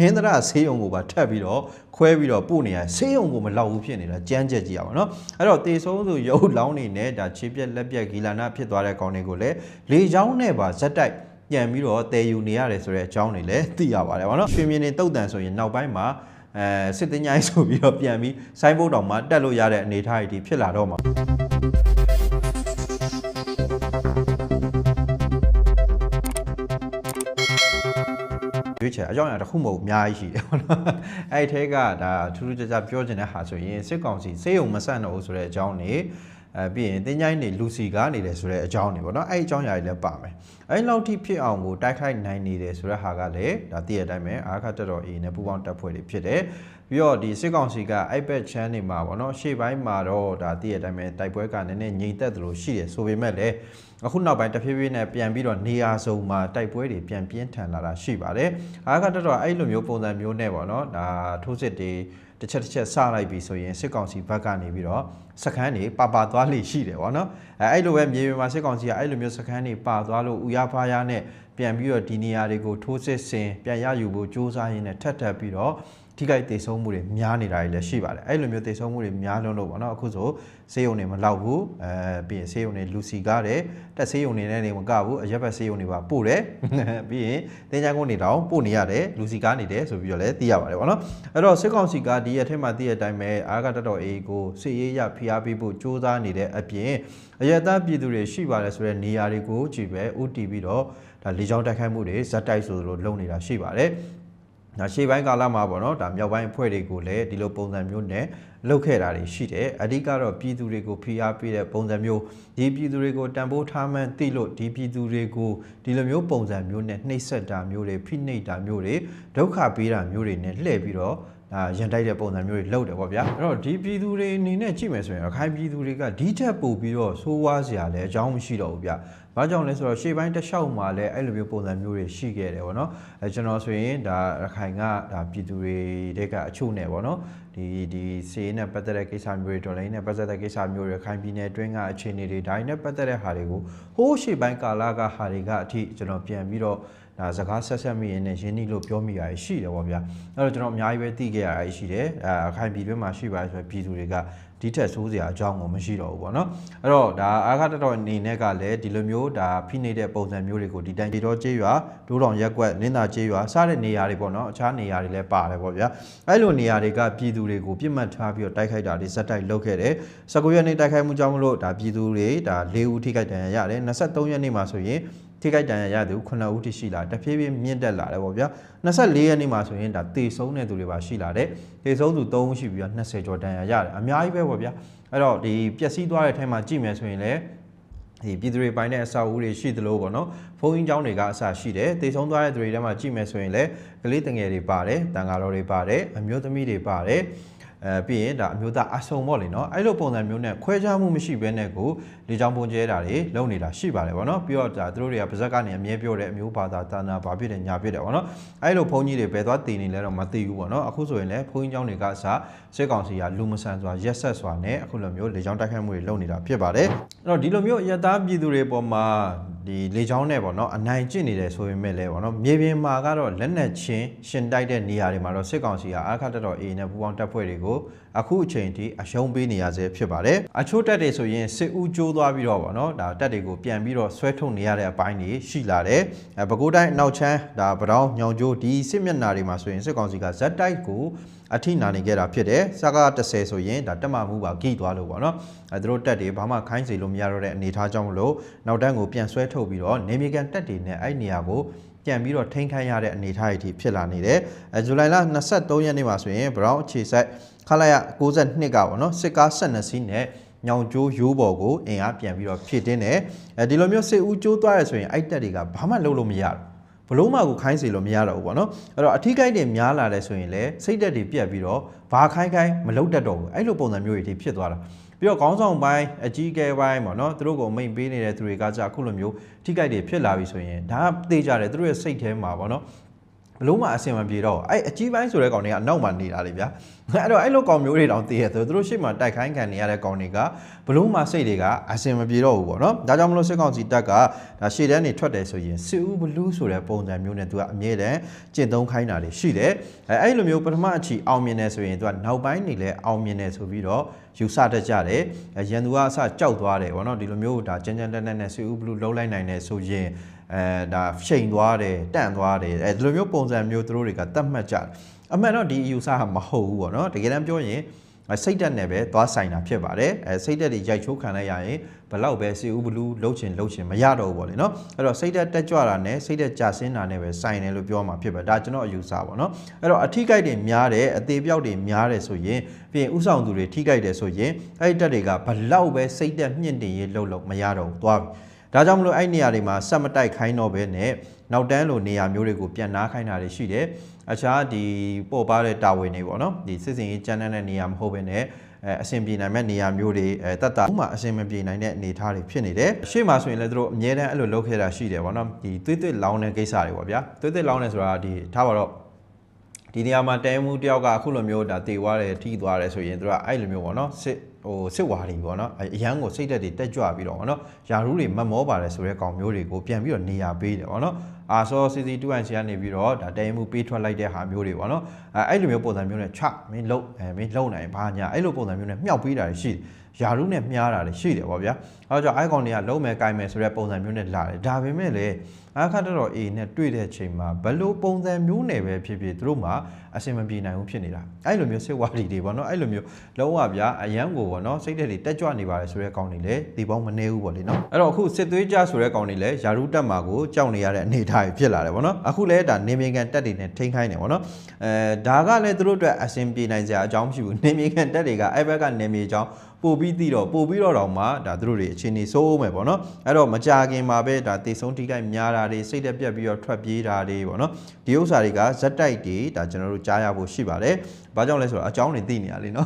င်းသရဆေးရုံကိုပါထပ်ပြီးတော့ခွဲပြီးတော့ပို့နေရဆေးရုံကိုမလောက်ဘူးဖြစ်နေတာကြမ်းကြက်ကြည့်ရပါတော့အဲ့တော့တေဆုံးသူရုပ်လောင်းနေနဲ့ဒါခြေပြက်လက်ပြက်ဂီလာနာဖြစ်သွားတဲ့ကောင်တွေကိုလည်းလေချောင်းနဲ့ပါဇက်တိုက်ပြန်ပြီးတော့တည်ယူနေရတယ်ဆိုတဲ့အကြောင်းတွေလည်းသိရပါတယ်ဗောနော်ရွှေမြင်းနေတုတ်တန်ဆိုရင်နောက်ပိုင်းမှာစစ်တင်ញိုင်းဆိုပြီးတော့ပြန်ပြီးဆိုင်းဘုတ်တောင်မှာတက်လို့ရတဲ့အနေအထားတွေဖြစ်လာတော့မှာရွေးချယ်အကြောင်းအရာတစ်ခုမဟုတ်အများကြီးရှိတယ်ပေါ့နော်အဲ့ဒီထဲကဒါထူးထူးခြားခြားပြောချင်တဲ့ဟာဆိုရင်စစ်ကောင်စီစေယုံမဆန့်တော့ဘူးဆိုတဲ့အကြောင်းတွေပြီးရင်တင်းချိုင်းနေလူစီကားနေတယ်ဆိုတဲ့အကြောင်းတွေပေါ့နော်အဲ့ဒီအကြောင်းအရာတွေလည်းပါမယ်အဲ့လောက်ထိဖြစ်အောင်ကိုတိုက်ခိုက်နိုင်နေတယ်ဆိုတဲ့ဟာကလည်းဒါတည့်ရတိုင်းပဲအာခတ်တော် A နဲ့ပူပေါင်းတပ်ဖွဲ့တွေဖြစ်တယ်ပြီးတော့ဒီစစ်ကောင်စီက iPad channel တွေမှာပေါ့နော်ရှေ့ပိုင်းမှာတော့ဒါတည့်ရတိုင်းပဲတိုက်ပွဲကနည်းနည်းငြိမ်သက်သလိုရှိတယ်ဆိုပေမဲ့လည်းအခုနောက်ပိုင်းတဖြည်းဖြည်းနဲ့ပြန်ပြီးတော့နေရာစုံမှာတိုက်ပွဲတွေပြန်ပြင်းထန်လာတာရှိပါတယ်အာခတ်တော်အဲ့လိုမျိုးပုံစံမျိုးနဲ့ပေါ့နော်ဒါထိုးစစ်တွေတစ်ချက်စလိုက်ပြီဆိုရင်စစ်ကောင်စီဘက်ကနေပြီးတော့စခန်းတွေပါသွားလိမ့်ရှိတယ်ဗောနော်အဲ့လိုပဲမြေပြင်မှာစစ်ကောင်စီကအဲ့လိုမျိုးစခန်းတွေပါသွားလို့ဥရဖားရနဲ့ပြန်ပြီးတော့ဒီနေရာတွေကိုထိုးစစ်ဆင်ပြန်ရယူဖို့စ조사ရင်းနဲ့ထပ်ပြီးတော့ထိခိုက်ဒေဆုံးမှုတွေများနေတာတွေလည်းရှိပါတယ်အဲ့လိုမျိုးဒေဆုံးမှုတွေများလုံးလို့ဗောနော်အခုဆိုဆေးရုံတွေမလောက်ဘူးပြီးရင်ဆေးရုံတွေလူစီကားတယ်တက်ဆေးရုံတွေနဲ့နေမကဘူးအရက်ဘက်ဆေးရုံတွေပါပို့တယ်ပြီးရင်တင်းချမ်းကုန်းတွေတောင်ပို့နေရတယ်လူစီကားနေတယ်ဆိုပြီးတော့လည်းသိရပါတယ်ဗောနော်အဲ့တော့စစ်ကောင်စီကဒီအထက်မှာသိရတဲ့အတိုင်းပဲအာဂတ်တော် A ကိုစစ်ရေးရဖိအားပေးဖို့စ조사နေတဲ့အပြင်အရတားပြည်သူတွေရှိပါတယ်ဆိုတဲ့နေရာတွေကိုကြည့်ပဲဥတီပြီးတော့ဒါလေကြောင်းတိုက်ခိုက်မှုတွေဇက်တိုက်ဆိုလိုလုပ်နေတာရှိပါတယ်ဒါရှေ့ပိုင်းကာလမှာပေါ့နော်ဒါမြောက်ပိုင်းအဖွဲ့တွေကိုလည်းဒီလိုပုံစံမျိုးနဲ့လုပ်ခဲ့တာတွေရှိတယ်အဓိကတော့ပြည်သူတွေကိုဖိအားပေးတဲ့ပုံစံမျိုးဒီပြည်သူတွေကိုတန်ဖိုးထားမှန်းသိလို့ဒီပြည်သူတွေကိုဒီလိုမျိုးပုံစံမျိုးနဲ့နှိပ်စက်တာမျိုးတွေဖိနှိပ်တာမျိုးတွေဒုက္ခပေးတာမျိုးတွေနဲ့လှည့်ပြီးတော့ရန်တိုက်တဲ့ပုံစံမျိုးတွေလုပ်တယ်ပေါ့ဗျာအဲ့တော့ဒီပြည်သူတွေအနေနဲ့ကြည့်မယ်ဆိုရင်အခိုင်ပြည်သူတွေကဒီထက်ပိုပြီးတော့ဆိုးဝါးစရာလည်းအကြောင်းမရှိတော့ဘူးဗျဘာကြောင့်လဲဆိုတော့ရှေ့ပိုင်းတစ်လျှောက်မှာလည်းအဲ့လိုမျိုးပုံစံမျိုးတွေရှိခဲ့တယ်ဗောနော်ကျွန်တော်ဆိုရင်ဒါရခိုင်ကဒါပြည်သူတွေတဲကအချို့နဲ့ဗောနော်ဒီစေးနဲ့ပတ်သက်တဲ့ကိစ္စမျိုးတွေဒေါ်လာနဲ့ပတ်သက်တဲ့ကိစ္စမျိုးတွေခိုင်ပြည်နယ်အတွင်းကအခြေအနေတွေဒါနဲ့ပတ်သက်တဲ့ဟာတွေကိုဟိုးရှေ့ပိုင်းကာလကဟာတွေကအထိကျွန်တော်ပြန်ပြီးတော့ဒါစကားဆက်မိရင်းနဲ့ရင်းနှီးလို့ပြောမိရရှိတယ်ဗောဗျာအဲ့တော့ကျွန်တော်အများကြီးပဲသိခဲ့ရတာရှိတယ်အခိုင်ပြည်တွင်းမှာရှိပါဆိုပြည်သူတွေကဒီထက်ဆိုးစရာအကြောင်းကိုမရှိတော့ဘူးပေါ့နော်အဲ့တော့ဒါအာခတ်တော်အနေနဲ့ကလည်းဒီလိုမျိုးဒါဖိနှိပ်တဲ့ပုံစံမျိုးတွေကိုဒီတိုင်းတော်ကျေးရွာဒိုးတောင်ရက်ကွက်လင်းသာကျေးရွာစတဲ့နေရာတွေပေါ့နော်အခြားနေရာတွေလည်းပါတယ်ပေါ့ဗျာအဲ့လိုနေရာတွေကပြည်သူတွေကိုပြစ်မှတ်ထားပြီးတော့တိုက်ခိုက်တာတွေဇက်တိုက်လုပ်ခဲ့တယ်19ရက်နေ့တိုက်ခိုက်မှုကြောင့်မလို့ဒါပြည်သူတွေဒါ4ဦးထိခိုက်ဒဏ်ရာရတယ်23ရက်နေ့မှာဆိုရင်ထိခိုက်ဒဏ်ရာရသူ9ဦးထိရှိလာတဖြည်းဖြည်းမြင့်တက်လာတယ်ပေါ့ဗျာ24ရက်နေ့မှာဆိုရင်ဒါတေဆုံးတဲ့သူတွေပါရှိလာတယ်တေဆုံးသူ3ဦးရှိပြီးတော့20ကျော်ဒဏ်ရာရတယ်အများကြီးပဲပေါ့ဗျာအဲ့တော့ဒီပျက်စီးသွားတဲ့အထဲမှာကြည့်မယ်ဆိုရင်လည်းဒီပြည်သူတွေပိုင်းတဲ့အစာအုပ်တွေရှိသလိုပေါ့နော်ဘုန်းကြီးကျောင်းတွေကအစာရှိတယ်တေဆုံးသွားတဲ့သူတွေထဲမှာကြည့်မယ်ဆိုရင်လည်းကလေးတငယ်တွေပါတယ်တန်ဃာတော်တွေပါတယ်အမျိုးသမီးတွေပါတယ်ပြီးရင်ဒါအမျိုးသားအဆုံပေါ့လေနော်အဲ့လိုပုံစံမျိုးနဲ့ခွဲခြားမှုမရှိဘဲနဲ့ကိုလေကြောင်းပုံကျဲတာတွေလုပ်နေတာရှိပါတယ်ဗောနော်ပြီးတော့ဒါသူတို့တွေကပါဇက်ကနေအမြဲပြောတဲ့အမျိုးဘာသာတာနာဘာဖြစ်တယ်ညာဖြစ်တယ်ဗောနော်အဲ့လိုဘုန်းကြီးတွေဘယ်သွားတည်နေလဲတော့မသိဘူးဗောနော်အခုဆိုရင်လည်းဘုန်းကြီးကျောင်းတွေကအစားစစ်ကောင်စီကလူမဆန်စွာရက်ဆက်စွာနဲ့အခုလိုမျိုးလေကြောင်းတိုက်ခိုက်မှုတွေလုပ်နေတာဖြစ်ပါတယ်အဲ့တော့ဒီလိုမျိုးအရတားပြည်သူတွေပေါ်မှာဒီလေကြောင်းနဲ့ဗောနော်အနိုင်ကျင့်နေတယ်ဆိုပေမဲ့လည်းဗောနော်မြေပြင်မှာကတော့လက်နက်ချင်းရှင်တိုက်တဲ့နေရာတွေမှာတော့စစ်ကောင်စီကအာခတ်တော် A နဲ့ပူပေါင်းတပ်ဖွဲ့တွေကိုအခုအချိန်ထိအရှုံးပေးနေရဆဲဖြစ်ပါတယ်အချို့တက်တွေဆိုရင်စစ်ဦးကျိုးသွားပြီးတော့ဗောနော်ဒါတက်တွေကိုပြန်ပြီးတော့ဆွဲထုတ်နေရတဲ့အပိုင်းတွေရှိလာတယ်ပဲခူးတိုင်းနောက်ချမ်းဒါပတောင်းညောင်ကျိုးဒီစစ်မျက်နှာတွေမှာဆိုရင်စစ်ကောင်စီကဇက်တိုက်ကိုအထိနာနေခဲ့တာဖြစ်တယ်စကား30ဆိုရင်ဒါတက်မှမှုပါဂိသွားလို့ဗောနော်သူတို့တက်တွေဘာမှခိုင်းစေလို့မရတော့တဲ့အနေအထားကြောင့်မလို့နောက်တန်းကိုပြန်ဆွဲထုတ်ပြီးတော့နေမြေကန်တက်တွေနဲ့အဲ့နေရာကိုပြန်ပြီးတော့ထိန်းခိုင်းရတဲ့အနေအထားတွေဖြစ်လာနေတယ်ဇူလိုင်လ23ရက်နေ့မှာဆိုရင်ဘရောင်းအခြေစိုက်ခလာရ62ကပေါ့နော်စစ်ကား12စီးနဲ့ညောင်ကျိုးရိုးပေါ်ကိုအင်အားပြန်ပြီးတော့ဖြည့်တင်းတယ်ဒီလိုမျိုးစစ်ဦးကျိုးသွားရဆိုရင်အဲ့တက်တွေကဘာမှလုပ်လို့မရဘူးဘလုံးမကိုခိုင်းစေလို့မရတော့ဘူးပေါ့နော်အဲ့တော့အထီးကိုက်တွေများလာတယ်ဆိုရင်လည်းစိတ်တက်တွေပြက်ပြီးတော့ဘာခိုင်းမလုပ်တတ်တော့ဘူးအဲ့လိုပုံစံမျိုးတွေဖြစ်သွားတာပြီးတော့ခေါင်းဆောင်ပိုင်းအကြီးအကဲပိုင်းပေါ့နော်သူတို့ကိုမိတ်ပေးနေတဲ့သူတွေကကြာအခုလိုမျိုးထိကိုက်တွေဖြစ်လာပြီဆိုရင်ဒါသေကြတယ်သူတို့ရဲ့စိတ်ထဲမှာပေါ့နော် ဘလို့မှအဆင်မပြေတော့အဲ့အကြီးပိုင်းဆိုတဲ့ကောင်တွေကအနောက်မှာနေတာလေဗျာအဲ့တော့အဲ့လိုကောင်မျိုးတွေတောင်တည်ရဆိုသူတို့ရှေ့မှာတိုက်ခိုင်းခံနေရတဲ့ကောင်တွေကဘလို့မှစိတ်တွေကအဆင်မပြေတော့ဘူးပေါ့နော်ဒါကြောင့်မလို့စစ်ကောင်စီတပ်ကဒါရှေ့တန်းနေထွက်တယ်ဆိုရင်စစ်ဦးဘလူးဆိုတဲ့ပုံစံမျိုးနဲ့သူကအမြဲတမ်းကျင့်သုံးခိုင်းတာတွေရှိတယ်အဲ့လိုမျိုးပထမအချီအောင်မြင်တယ်ဆိုရင်သူကနောက်ပိုင်းနေလဲအောင်မြင်တယ်ဆိုပြီးတော့ယူဆတတ်ကြတယ်ရန်သူကအစကြောက်သွားတယ်ပေါ့နော်ဒီလိုမျိုးဒါကျန်းကျန်းတက်တက်နဲ့စစ်ဦးဘလူးလုံးလိုက်နိုင်တယ်ဆိုရင်ဒါရှိန်သွားတယ်တန့်သွားတယ်ဒီလိုမျိုးပုံစံမျိုးသူတို့တွေကတတ်မှတ်ကြတယ်အမှန်တော့ဒီယူဆဟာမဟုတ်ဘူးပေါ့နော်တကယ်တမ်းပြောရင်စိတ်တက်နဲ့ပဲသွားဆိုင်တာဖြစ်ပါတယ်စိတ်တက်တွေရိုက်ချိုးခံလိုက်ရရင်ဘလောက်ပဲစီဦးဘလူးလှုပ်ချင်မရတော့ဘူးပေါ့လေနော်အဲ့တော့စိတ်တက်ကြွတာနဲ့စိတ်တက်ကြဆင်းတာနဲ့ပဲဆိုင်တယ်လို့ပြောမှာဖြစ်ပါတယ်ဒါကျွန်တော်အယူဆပါနော်အဲ့တော့အထီးကိုက်တွေများတယ်အသေးပြောက်တွေများတယ်ဆိုရင်ပြီးရင်ဥဆောင်သူတွေထိကိုက်တယ်ဆိုရင်အဲ့ဒီတက်တွေကဘလောက်ပဲစိတ်တက်မြင့်တင်ရေးလှုပ်မရတော့ဘူးသွားပြီဒါကြောင့်မလို့အဲ့နေရာတွေမှာစက်မတိုက်ခိုင်းတော့ပဲနဲ့နောက်တန်းလိုနေရာမျိုးတွေကိုပြန်နားခိုင်းတာတွေရှိတယ်အခြားဒီပို့ပါတဲ့တာဝန်တွေပေါ့နော်ဒီစစ်စင်ရေးကျန်းတဲ့နေရာမဟုတ်ဘဲနဲ့အဆင်ပြေနိုင်မဲ့နေရာမျိုးတွေတတ်တာဥမာအဆင်မပြေနိုင်တဲ့အနေအထားတွေဖြစ်နေတယ်ရှေ့မှာဆိုရင်လည်းတို့အများတန်းအဲ့လိုလုပ်ခဲ့တာရှိတယ်ပေါ့နော်ဒီသွေးသွေးလောင်းတဲ့ကိစ္စတွေပေါ့ဗျာသွေးသွေးလောင်းတယ်ဆိုတာဒီထားပါတော့ဒီနေရာမှာတဲမှုတယောက်ကအခုလိုမျိုးဒါတေသွားတယ်ထိသွားတယ်ဆိုရင်တို့ကအဲ့လိုမျိုးပေါ့နော်စစ်ဝါဒီပေါ့နော်အရန်ကိုစိတ်သက်တွေတက်ကြွပြီးတော့ပေါ့နော်ယာရူးတွေမတ်မောပါတယ်ဆိုတဲ့ကောင်မျိုးတွေကိုပြန်ပြီးတော့နေရာပေးတယ်ပေါ့နော်အာဆော CC2NC ကနေပြီးတော့ဒါတဲမှုပေးထွက်လိုက်တဲ့ဟာမျိုးတွေပေါ့နော်အဲ့လိုမျိုးပုံစံမျိုးနဲ့ချမင်းလုံနိုင်ဘာညာအဲ့လိုပုံစံမျိုးနဲ့မြောက်ပေးတာရှိတယ်ယာရူးနဲ့မြားတာတွေရှိတယ်ပေါ့ဗျာအဲကြောင့်အိုင်ကောင်တွေကလုံးမယ်ကိုင်မယ်ဆိုတဲ့ပုံစံမျိုးနဲ့လာတယ်ဒါပေမဲ့လည်းအခါတော် A နဲ့တွေ့တဲ့ချိန်မှာဘလို့ပုံစံမျိုးနဲ့ပဲဖြစ်ဖြစ်သူတို့မှာအဆင်မပြေနိုင်ဘူးဖြစ်နေတာအဲ့လိုမျိုးစစ်ဝါဒီတွေပေါ့နော်အဲ့လိုမျိုးလုံးဝဗျာအရန်ကိုပေါ့နော်စိတ်တွေတက်ကြွနေပါတယ်ဆိုတဲ့ကောင်တွေလည်းဒီပေါင်းမနေဘူးပေါ့လေနော်အဲ့တော့အခုစစ်သွေးကြဆိုတဲ့ကောင်တွေလည်းယာရုတက်မှာကိုကြောက်နေရတဲ့အနေအထားဖြစ်လာတယ်ပေါ့နော်အခုလည်းဒါနေမြေကန်တက်တွေနဲ့ထိန်းခိုင်းတယ်ပေါ့နော်ဒါကလည်းသူတို့အတွက်အဆင်ပြေနိုင်စရာအကြောင်းမရှိဘူးနေမြေကန်တက်တွေကအဲ့ဘက်ကနေမြေအကြောင်းပို့ပြီးတော့တောင်မှဒါသူတို့တွေအခြေအနေစိုးမယ်ပေါ့နော်အဲ့တော့မကြခင်မှာပဲဒါတေဆုံးထိခိုက်များတာတွေစိတ်တက်ပြက်ပြီးတော့ထွက်ပြေးတာတွေပေါ့နော်ဒီဥစ္စာတွေကဇက်တိုက်တွေဒါကျွန်တော်တို့ကြားရဖို့ရှိပါတယ်ဘာကြောင့်လဲဆိုတော့အကြောင်းတွေသိနေရလေနော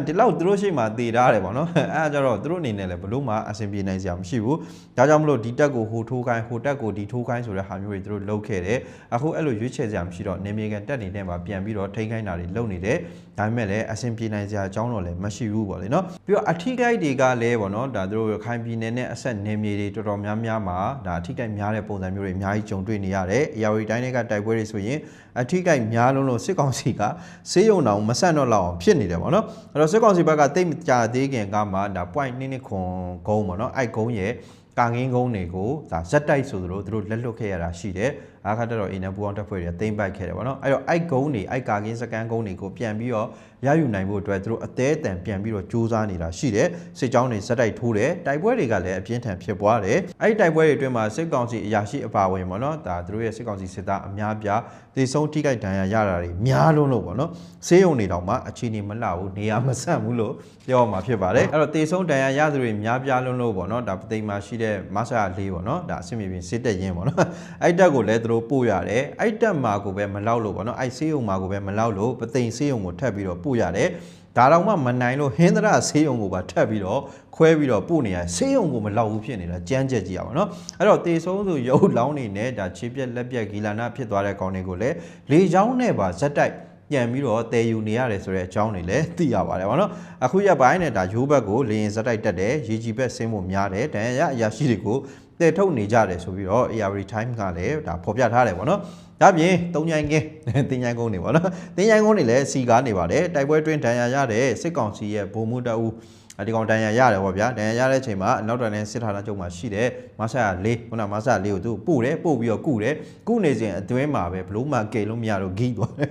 ်ဒီလောက်သူတို့ရှိမှသိထားတယ်ပေါ့နော်အဲ့ဒါကြတော့သူတို့အနေနဲ့လည်းဘလို့မှအဆင်ပြေနိုင်စရာမရှိဘူးဒါကြောင့်မလို့ဒီတက်ကိုဟိုထိုးခိုင်းဟိုတက်ကိုဒီထိုးခိုင်းဆိုတဲ့ဟာမျိုးတွေသူတို့လုပ်ခဲ့တယ်အခုအဲ့လိုရွေးချယ်စရာမရှိတော့နေမြေကန်တက်နေတဲ့မှာပြန်ပြီးတော့ထိန်းခိုင်းတာတွေလုပ်နေတယ်ဒါပေမဲ့လည်းအဆင်ပြေနိုင်စရာအကြောင်းတော့လည်းမရှိဘူးပေါ့လေနော်ပြီးတော့အထီးကိုက်တွေကလည်းပေါ့နော်ဒါသူတို့ခိုင်ပြည်နယ်နဲ့အဆက်နေမြေတွေတော်တော်များများမှာဒါအထီးကိုက်များတဲ့ပုံစံမျိုးတွေအများကြီးကြုံတွေ့နေရတယ်အရာဝတီတိုင်းတွေကတိုက်ပွဲတွေဆိုရင်အထီးကိုက်များလို့စစ်ကောင်စီကဆေးရုံတောင်မဆန့်တော့လောက်အောင်ဖြစ်နေတယ်ပေါ့နော်အဲ့တော့စစ်ကောင်စီဘက်ကတိတ်မကြသေးခင်ကမှဒါ point 2ခွန်ကုန်းပေါ့နော်အဲ့ကုန်းရဲ့ကာငင်းကုန်းတွေကိုဒါဇက်တိုက်ဆိုသလိုသူတို့လက်လွတ်ခဲ့ရတာရှိတယ်အခါတော်အင်းနဲ့ပူအောင်တက်ဖွဲ့တွေတိမ့်ပိုက်ခဲ့တယ်ပေါ့နော်အဲ့တော့အိုက်ကုန်းတွေအိုက်ကာကင်းစကန်ကုန်းတွေကိုပြန်ပြီးတော့ရယူနိုင်ဖို့အတွက်သူတို့အသေးအတန်ပြန်ပြီးတော့စူးစမ်းနေတာရှိတယ်စစ်ကြောင်းတွေဇက်တိုက်ထိုးတယ်တိုက်ပွဲတွေကလည်းအပြင်းထန်ဖြစ်ပွားတယ်အဲ့ဒီတိုက်ပွဲတွေအတွင်းမှာစစ်ကောင်စီအရာရှိအပါဝင်ပေါ့နော်ဒါသူတို့ရဲ့စစ်ကောင်စီစစ်သားအများပြားသေဆုံးထိခိုက်ဒဏ်ရာရတာတွေများလုံးလို့ပေါ့နော်ဆေးရုံတွေတောင်မှအခြေအနေမလှဘူးနေရာမဆန့်ဘူးလို့ပြောမှာဖြစ်ပါတယ်အဲ့တော့သေဆုံးဒဏ်ရာရသူတွေများပြားလုံးလို့ပေါ့နော်ဒါပသိမ်မှာရှိတဲ့မဆာ၄ပေါ့နော်ဒါအဆင်ပြေပြင်စစ်တက်ရင်းပေါ့နော်အဲ့တက်ကိုလည်းသူတို့ပို့ရတယ်အဲ့တက်မှာကိုပဲမလောက်လို့ပေါ့နော်အဲ့ဆေးရုံမှာကိုပဲမလောက်လို့ပသိမ်ဆေးရုံကိုထပ်ပြီးတော့ပို့ရတယ်ဒါတော့မှမနိုင်လို့ဟင်းသရဆေးရုံကိုပါထပ်ပြီးတော့ခွဲပြီးတော့ပို့နေရဆေးရုံကိုမလောက်ဘူးဖြစ်နေတာကြမ်းကြက်ကြီးရပါတော့အဲ့တော့တေဆုံးသူရုပ်လောင်းနေနဲ့ဒါခြေပြက်လက်ပြက်ဂီလာနာဖြစ်သွားတဲ့ကောင်တွေကိုလည်းလေချောင်းနဲ့ပါဇက်တိုက်ပြန်ပြီးတော့တည်ယူနေရတယ်ဆိုတဲ့အကြောင်းတွေလည်းသိရပါတယ်ဗောနော်အခုရပိုင်းနဲ့ဒါရိုးဘက်ကိုလေရင်ဇက်တိုက်တက်တယ်ရေကြီးဘက်ဆင်းဖို့များတယ်တန်ရအရာရှိတွေကိုတည်ထုတ်နေကြတယ်ဆိုပြီးတော့ AR Time ကလည်းဒါဖော်ပြထားတယ်ဗောနော်ဒါပြင်တုံညိုင်ကင်းတင်ញိုင်ကုန်းနေဗောနော်တင်ញိုင်ကုန်းနေလည်းစီကားနေပါတယ်တိုက်ပွဲတွင်းဒဏ်ရာရတဲ့စစ်ကောင်စီရဲ့ဗိုလ်မှူးတအူးဒီကောင်ဒဏ်ရာရတယ်ဗောဗျာဒဏ်ရာရတဲ့အချိန်မှာနောက်တန်းနဲ့စစ်ဌာနချုပ်မှာရှိတဲ့မဆာ၄ခုနမဆာ၄ကိုသူပို့ပြီးတော့ကုတယ်ကုနေစဉ်အတွင်းမှာပဲဘလို့မှကယ်လို့မရတော့ဂီးသွားတယ်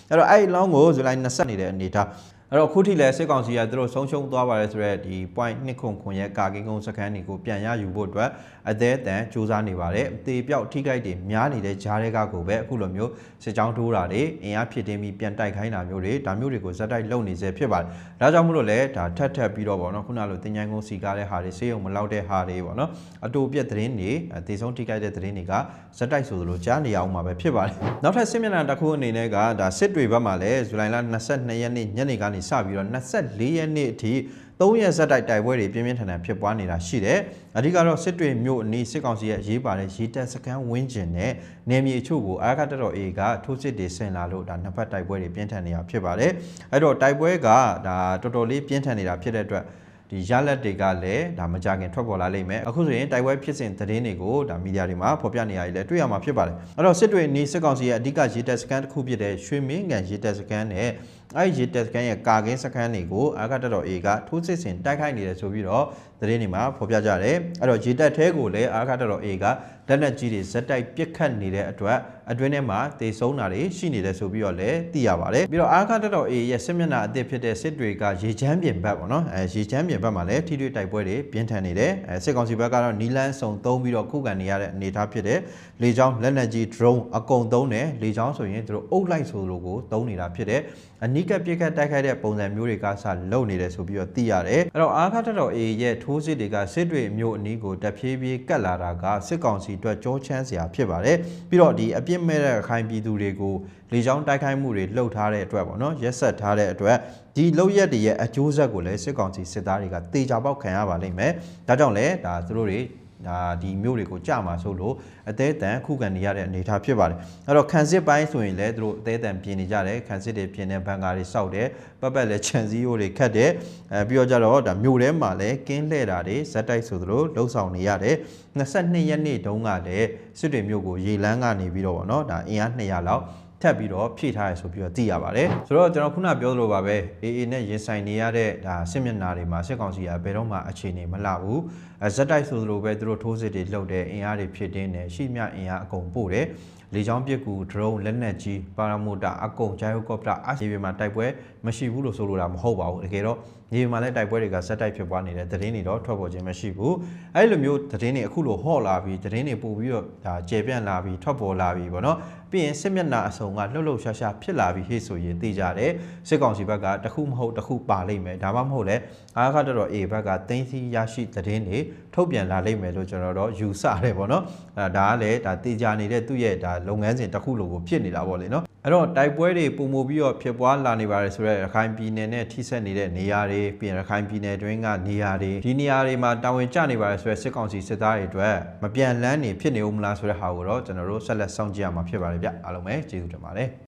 အဲ့တော့အဲ့လောင်းကိုဇူလိုင်20နေတဲ့အနေထားအဲ့တော့ခုထိလည်းစစ်ကောင်စီကသူတို့ဆုံးရှုံးသွားပါတယ်ဆိုတော့ဒီ point 2ခွန်ရဲ့ကာကင်းကုန်းစခန်းတွေကိုပြန်ရယူဖို့အတွက်အသေးအတန်စူးစမ်းနေပါတယ်အသေးပြောက်ထိခိုက်တွေများနေတဲ့ဂျားတွေကကိုပဲအခုလိုမျိုးစစ်ကြောင်းထိုးတာတွေအင်အားဖြစ်တင်းပြီးပြန်တိုက်ခိုင်းတာမျိုးတွေဒါမျိုးတွေကိုဇက်တိုက်လုပ်နေစေဖြစ်ပါတယ်ဒါကြောင့်မို့လို့လည်းဒါထပ်ပြီးတော့ဗောနော်ခုနလိုတင်ញိုင်ကုန်းစီကားတဲ့ဟာတွေဆေးရုံမလောက်တဲ့ဟာတွေဗောနော်အတူပြက်သတင်းတွေအသေးဆုံးထိခိုက်တဲ့သတင်းတွေကဇက်တိုက်ဆိုသလိုကြားနေအောင်မှာပဲဖြစ်ပါတယ်နောက်ထပ်စစ်မျက်နှာတစ်ခုအနေနဲ့ကဒါစစ်တွေဘက်မှာလည်းဇူလိုင်လ22ရက်နေ့ညနေကနေစပြီးတော့24ရက်နေ့အထိ 3 ရက်ဆက်တိုက်တိုက်ပွဲတွေပြင်းပြင်းထန်ထန်ဖြစ်ပွားနေတာရှိတယ်အဓိကတော့စစ်တွေမြို့အနီးစစ်ကောင်စီရဲ့ရေးပါတဲ့ရေတပ်စခန်းဝင်းကျင်နဲ့နယ်မြေအချို့ကိုအာရခတပ်တော် A ကထိုးစစ်တွေဆင်လာလို့ဒါနှစ်ဖက်တိုက်ပွဲတွေပြင်းထန်နေတာဖြစ်ပါတယ်အဲ့တော့တိုက်ပွဲကဒါတော်တော်လေးပြင်းထန်နေတာဖြစ်တဲ့အတွက်ဒီရလက်တွေကလည်းဒါမကြခင်ထွက်ပေါ်လာလိမ့်မယ်အခုဆိုရင်တိုက်ပွဲဖြစ်စဉ်သတင်းတွေကိုဒါမီဒီယာတွေမှာဖော်ပြနေရည်လည်းတွေ့ရမှာဖြစ်ပါတယ်အဲ့တော့စစ်တွေနီးစစ်ကောင်စီရဲ့အဓိကရေတပ်စခန်းတစ်ခုဖြစ်တဲ့ရွှေမင်းကန်ရေတပ်စခန်းနဲ့အဲ့ရေတပ်စခန်းရဲ့ကာကင်းစခန်းတွေကိုအာခတပ်တော် A ကထိုးစစ်ဆင်တိုက်ခိုက်နေတယ်ဆိုပြီးတော့သတင်းတွေမှာဖော်ပြကြတယ်အဲ့တော့ရေတပ်ထဲကိုလည်းအာခတပ်တော် A ကလက်နက်ကြီးတွေဇက်တိုက်ပစ်ခတ်နေတဲ့အတွက်အတွင်းထဲမှာတေဆုံးတာတွေရှိနေတယ်ဆိုပြီးတော့လည်းသိရပါတယ်ပြီးတော့အာခတပ်တော် A ရဲ့စစ်မျက်နှာအသစ်ဖြစ်တဲ့စစ်တွေကရေချမ်းပြင်ဘက်ပေါ့နော်ရေချမ်းပြင်ဘက်မှာလည်းထိတွေ့တိုက်ပွဲတွေပြင်းထန်နေတယ်စစ်ကောင်စီဘက်ကတော့နီလန်းစုံသုံးပြီးတော့ခုခံနေရတဲ့အနေအထားဖြစ်တဲ့လေကြောင်းလက်နက်ကြီး drone အကုန်သုံးတယ်လေကြောင်းဆိုရင်သူတို့အုပ်လိုက်ဆိုလိုကိုသုံးနေတာဖြစ်တဲ့အနီးကပ်ပစ်ခတ်တိုက်ခိုက်တဲ့ပုံစံမျိုးတွေကစလုပ်နေတယ်ဆိုပြီးတော့သိရတယ်အဲ့တော့အာခတပ်တော် A ရဲ့ထိုးစစ်တွေကစစ်တွေမျိုးအနီးကိုတဖြည်းဖြည်းကတ်လာတာကစစ်ကောင်စီအတွက်ကြောချမ်းစရာဖြစ်ပါတယ်ပြီးတော့ဒီအပြစ်မဲ့တဲ့အခိုင်ပြည်သူတွေကိုလေကြောင်းတိုက်ခိုက်မှုတွေလှုပ်ထားတဲ့အတွက်ပေါ့နော်ရက်ဆက်ထားတဲ့အတွက်ဒီလောက်ရက်တွေရဲ့အကျိုးဆက်ကိုလည်းစစ်ကောင်စီစစ်သားတွေကတေချာပေါက်ခံရပါလိမ့်မယ်ဒါကြောင့်လည်းဒါသူတို့တွေဒါဒီမျိုးတွေကိုကြမှာဆိုလို့အသေးအတန်ခုခံနေရတဲ့အနေအထားဖြစ်ပါတယ်အဲ့တော့ခံစစ်ပိုင်းဆိုရင်လည်းသူတို့အသေးအတန်ပြင်နေကြတယ်ခံစစ်တွေပြင်နေဘန်ကာတွေစောက်တယ်ပတ်ပတ်လည်းခြံစည်းရိုးတွေခတ်တယ်ပြီးတော့ကြတော့ဒါမျိုးထဲမှာလည်းကင်းလှဲ့တာတွေဇက်တိုက်ဆိုသလိုလှုပ်ဆောင်နေရတယ်22ရက်နေ့တုန်းကလည်းစစ်တွေမျိုးကိုရေလန်းကနေပြီးတော့ဗောနော်ဒါအင်အား200လောက်ထပ်ပြီးတော့ဖြည့်ထားရဆိုပြီးတော့သိရပါတယ်ဆိုတော့ကျွန်တော်ခုနပြောသလိုပါပဲ AA နဲ့ရင်ဆိုင်နေရတဲ့ဒါစစ်မျက်နှာတွေမှာစစ်ကောင်စီကဘယ်တော့မှအခြေအနေမလှဘူးဇက်တိုက်ဆိုသလိုပဲသူတို့ထိုးစစ်တွေလှုပ်တဲ့အင်အားတွေဖြစ်တင်းတယ်ရှိမြအင်အားအကုန်ပို့တယ်လေကြောင်းပစ်ကူ drone လက်နက်ကြီးပါရာမိုတာအကုန်ဂျိုင်ယိုကော့ပတာအစီအပြင်မှာတိုက်ပွဲမရှိဘူးလို့ဆိုလိုတာမဟုတ်ပါဘူးတကယ်တော့မြေမှာလည်းတိုက်ပွဲတွေကဇက်တိုက်ဖြစ်ပွားနေတဲ့သတင်းတွေတော့ထွက်ပေါ်ခြင်းမရှိဘူးအဲ့လိုမျိုးသတင်းတွေအခုလိုဟော့လာပြီးသတင်းတွေပို့ပြီးတော့ဒါကျေပြန့်လာပြီးထွက်ပေါ်လာပြီးပေါ့နော်ပြီးရင်စစ်မျက်နှာအစုံကလှုပ်လှုပ်ရှားရှားဖြစ်လာပြီးဟေ့ဆိုရင်သိကြတယ်စစ်ကောင်စီဘက်ကတခုမဟုတ်တခုပါလိမ့်မယ်ဒါမှမဟုတ်လဲအာခတော် A ဘက်ကတင်းစီရရှိသတင်းတွေထုတ်ပြန်လာလိမ့်မယ်လို့ကျွန်တော်တို့ယူဆတယ်ပေါ့နော်ဒါကလည်းဒါတေချာနေတဲ့သူ့ရဲ့ဒါလုပ်ငန်းစဉ်တစ်ခုလိုကိုဖြစ်နေတာပေါ့လေနော်အဲ့တော့တိုက်ပွဲတွေပုံမူပြီးတော့ဖြစ်ပွားလာနေပါတယ်ဆိုတော့ရခိုင်ပြည်နယ်နဲ့ထိစပ်နေတဲ့နေရာတွေပြင်ရခိုင်ပြည်နယ်တွင်းကနေရာတွေဒီနေရာတွေမှာတာဝန်ကျနေပါတယ်ဆိုတော့စစ်ကောင်စီစစ်သားတွေအတွက်မပြန်လန်းနေဖြစ်နေဦးမလားဆိုတဲ့ဟာကိုတော့ကျွန်တော်တို့ဆက်လက်စောင့်ကြည့်ရမှာဖြစ်ပါတယ်ဗျအားလုံးပဲကျေးဇူးတင်ပါတယ်